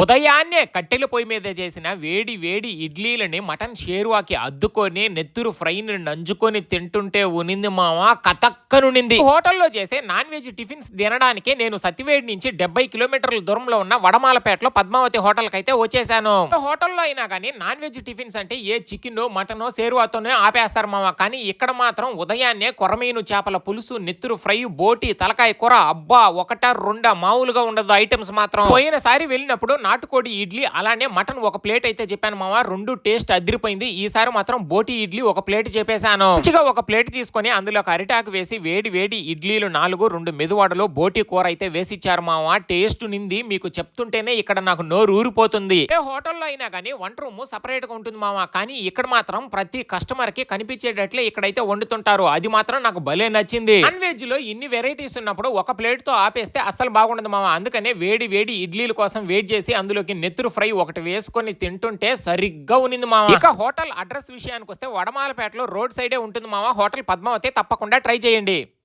ఉదయాన్నే కట్టెల పొయ్యి మీద చేసిన వేడి వేడి ఇడ్లీలని మటన్ షేర్వాకి అద్దుకొని నెత్తురు ఫ్రైని నంజుకొని తింటుంటే ఉనింది మామ కతక్కనునింది. హోటల్లో చేసే నాన్ వెజ్ టిఫిన్స్ తినడానికే నేను సతివేడి నుంచి 70 కిలోమీటర్ల దూరంలో ఉన్న వడమాలపేటలో పద్మావతి హోటల్ కైతే వచ్చేసాను. హోటల్లో అయినా కానీ నాన్ వెజ్ టిఫిన్స్ అంటే ఏ చికెన్ మటన్ షేర్వాతోనే ఆపేస్తారు మామ. కానీ ఇక్కడ మాత్రం ఉదయాన్నే కొరమీను చేపల పులుసు, నెత్తురు ఫ్రై, బోటి, తలకాయ కూర, అబ్బా ఒకటా రెండా మామూలుగా ఉండదు ఐటమ్స్ మాత్రం. పోయినసారి వెళ్ళినప్పుడు నాటుకోడి ఇడ్లీ అలానే మటన్ ఒక ప్లేట్ అయితే చెప్పాను మామ. రెండు టేస్ట్ అదిరిపోయింది. ఈసారి మాత్రం బోటి ఇడ్లీ ఒక ప్లేట్ చెప్పేశాను. మంచిగా ఒక ప్లేట్ తీసుకొని అందులో అరిటాకు వేసి వేడి వేడి ఇడ్లీలు 4, 2 మెదువాడలు, బోటి కూర అయితే వేసిచ్చారు మామ. టేస్ట్ నింది మీకు చెప్తుంటేనే ఇక్కడ నాకు నోరు ఊరిపోతుంది. ఏ హోటల్లో అయినా కానీ వంట రూమ్ సపరేట్ గా ఉంటుంది మామ. కానీ ఇక్కడ మాత్రం ప్రతి కస్టమర్ కి కనిపించేటట్లే ఇక్కడైతే వండుతుంటారు. అది మాత్రం నాకు భలే నచ్చింది. నాన్ వెజ్ లో ఇన్ని వెరైటీస్ ఉన్నప్పుడు ఒక ప్లేట్ తో ఆపేస్తే అస్సలు బాగుండదు మామ. అందుకనే వేడి వేడి ఇడ్లీల కోసం వెయిట్ చేసి అందులోకి నెత్తురు ఫ్రై ఒకటి వేసుకొని తింటుంటే సరిగ్గా ఉనింది మామ. ఇక హోటల్ అడ్రస్ విషయానికి వస్తే వడమాలపేటలో రోడ్ సైడే ఉంటుంది మామ. హోటల్ పద్మావతి, తప్పకుండా ట్రై చేయండి.